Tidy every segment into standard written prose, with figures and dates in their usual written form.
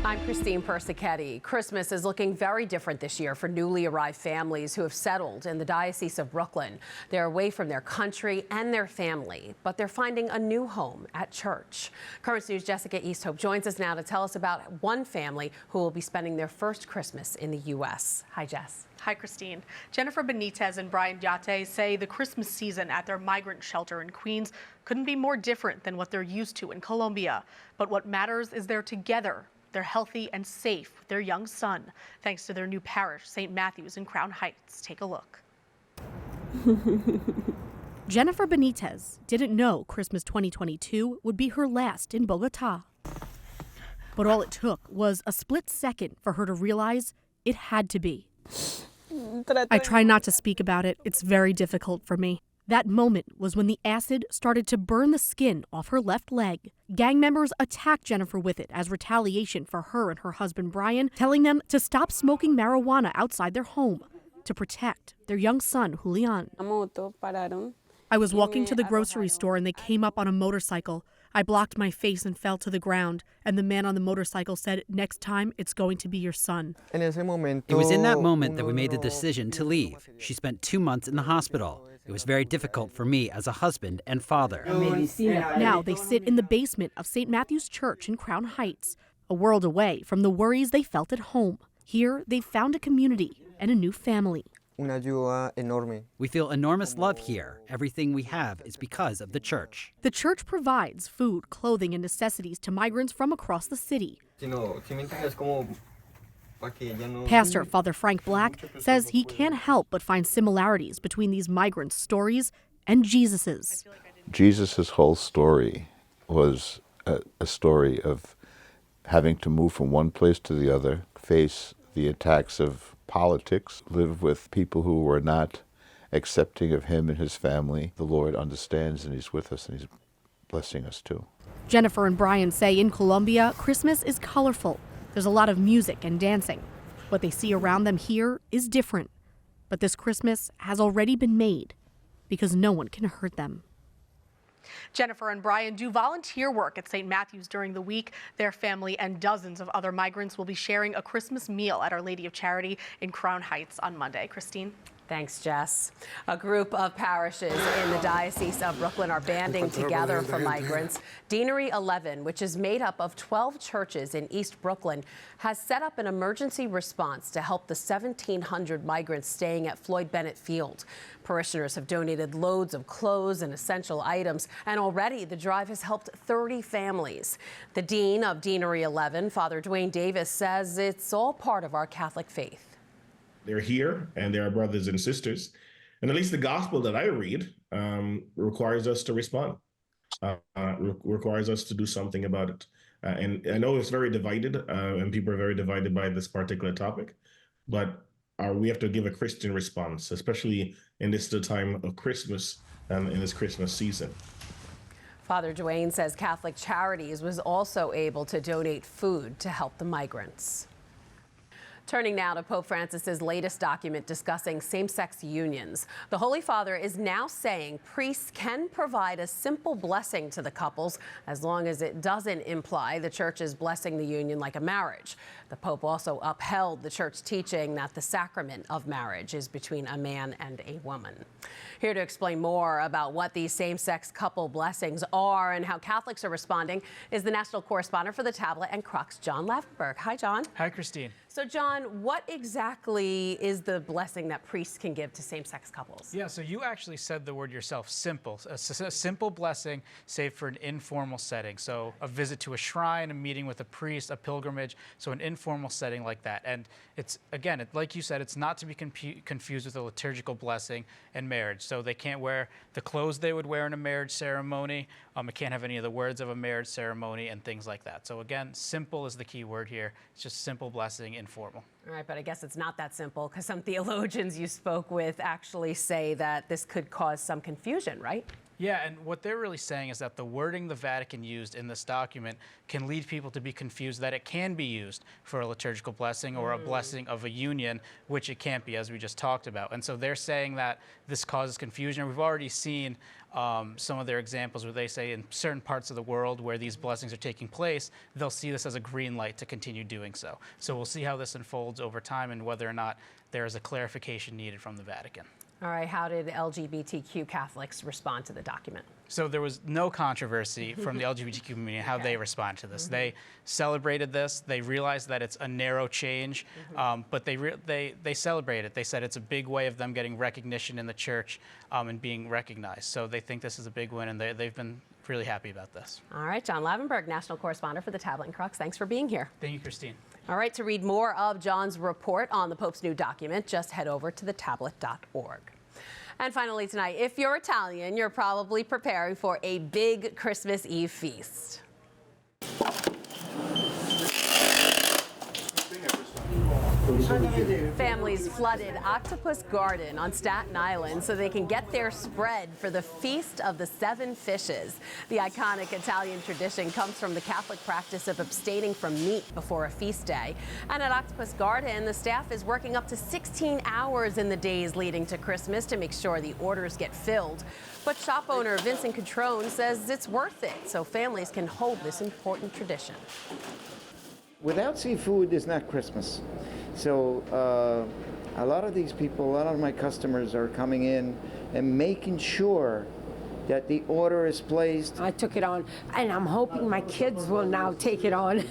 I'm Christine Persichetti. Christmas is looking very different this year for newly arrived families who have settled in the Diocese of Brooklyn. They're away from their country and their family, but they're finding a new home at church. Currents News' Jessica Easthope joins us now to tell us about one family who will be spending their first Christmas in the U.S. Hi, Jess. Hi, Christine. Jennifer Benitez and Brian Diate say the Christmas season at their migrant shelter in Queens couldn't be more different than what they're used to in Colombia. But what matters is they're together. They're healthy and safe with their young son, thanks to their new parish, St. Matthew's in Crown Heights. Take a look. Jennifer Benitez didn't know Christmas 2022 would be her last in Bogota. But all it took was a split second for her to realize it had to be. I try not to speak about it. It's very difficult for me. That moment was when the acid started to burn the skin off her left leg. Gang members attacked Jennifer with it as retaliation for her and her husband Brian, telling them to stop smoking marijuana outside their home to protect their young son, Julian. I was walking to the grocery store and they came up on a motorcycle. I blocked my face and fell to the ground, and the man on the motorcycle said, "Next time, it's going to be your son." It was in that moment that we made the decision to leave. She spent 2 months in the hospital. It was very difficult for me as a husband and father. Now they sit in the basement of St. Matthew's Church in Crown Heights, a world away from the worries they felt at home. Here, they've found a community and a new family. We feel enormous love here. Everything we have is because of the church. The church provides food, clothing, and necessities to migrants from across the city. Pastor Father Frank Black says he can't help but find similarities between these migrants' stories and Jesus's. Jesus's whole story was a story of having to move from one place to the other, face the attacks of politics, live with people who were not accepting of him and his family. The Lord understands and he's with us and he's blessing us too. Jennifer and Brian say in Colombia, Christmas is colorful. There's a lot of music and dancing. What they see around them here is different. But this Christmas has already been made because no one can hurt them. Jennifer and Brian do volunteer work at St. Matthew's during the week. Their family and dozens of other migrants will be sharing a Christmas meal at Our Lady of Charity in Crown Heights on Monday. Christine? Thanks, Jess. A group of parishes in the Diocese of Brooklyn are banding together for migrants. Deanery 11, which is made up of 12 churches in East Brooklyn, has set up an emergency response to help the 1,700 migrants staying at Floyd Bennett Field. Parishioners have donated loads of clothes and essential items, and already the drive has helped 30 families. The dean of Deanery 11, Father Dwayne Davis, says it's all part of our Catholic faith. They're here and they're our brothers and sisters. And at least the gospel that I read requires us to respond, requires us to do something about it. And I know it's very divided and people are very divided by this particular topic, but we have to give a Christian response, especially in this time of Christmas and in this Christmas season. Father Dwayne says Catholic Charities was also able to donate food to help the migrants. Turning now to Pope Francis's latest document discussing same-sex unions. The Holy Father is now saying priests can provide a simple blessing to the couples as long as it doesn't imply the church is blessing the union like a marriage. The Pope also upheld the church teaching that the sacrament of marriage is between a man and a woman. Here to explain more about what these same-sex couple blessings are and how Catholics are responding is the national correspondent for the Tablet and Crux, John Lavenberg. Hi, John. Hi, Christine. So, John, what exactly is the blessing that priests can give to same-sex couples? Yeah, so you actually said the word yourself, simple. A simple blessing saved for an informal setting. So a visit to a shrine, a meeting with a priest, a pilgrimage, so an informal setting like that. And it's, again, like you said, it's not to be confused with a liturgical blessing and marriage. So they can't wear the clothes they would wear in a marriage ceremony. It can't have any of the words of a marriage ceremony and things like that. So again, simple is the key word here. It's just simple blessing, informal. All right, but I guess it's not that simple because some theologians you spoke with actually say that this could cause some confusion, right? Yeah, and what they're really saying is that the wording the Vatican used in this document can lead people to be confused that it can be used for a liturgical blessing or a blessing of a union, which it can't be, as we just talked about. And so they're saying that this causes confusion. We've already seen some of their examples where they say in certain parts of the world where these blessings are taking place, they'll see this as a green light to continue doing so. So we'll see how this unfolds over time and whether or not there is a clarification needed from the Vatican. All right, how did LGBTQ Catholics respond to the document? So there was no controversy from the LGBTQ community how they responded to this. They celebrated this. They realized that it's a narrow change, but they celebrate it. They said it's a big way of them getting recognition in the church and being recognized. So they think this is a big win, and they've been really happy about this. All right, John Lavenberg, national correspondent for the Tablet and Crux. Thanks for being here. Thank you, Christine. All right, to read more of John's report on the Pope's new document, just head over to thetablet.org. And finally tonight, if you're Italian, you're probably preparing for a big Christmas Eve feast. Families flooded Octopus Garden on Staten Island so they can get their spread for the Feast of the Seven Fishes. The iconic Italian tradition comes from the Catholic practice of abstaining from meat before a feast day. And at Octopus Garden, the staff is working up to 16 hours in the days leading to Christmas to make sure the orders get filled. But shop owner Vincent Catrone says it's worth it so families can hold this important tradition. Without seafood, there's not Christmas. So a lot of these people, a lot of my customers are coming in and making sure that the order is placed. I took it on, and I'm hoping my kids will now take it on,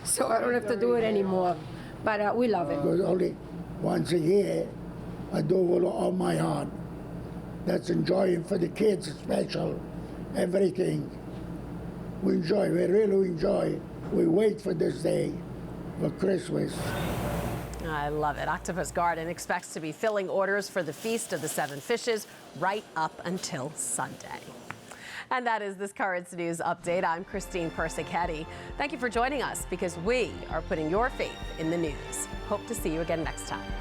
so I don't have to do it anymore. But we love it. Because only once a year, I do it with all my heart. That's enjoying for the kids, special, everything. We enjoy, we really enjoy. We wait for this day, for Christmas. I love it. Octopus Garden expects to be filling orders for the Feast of the Seven Fishes right up until Sunday. And that is this Currents News Update. I'm Christine Persichetti. Thank you for joining us because we are putting your faith in the news. Hope to see you again next time.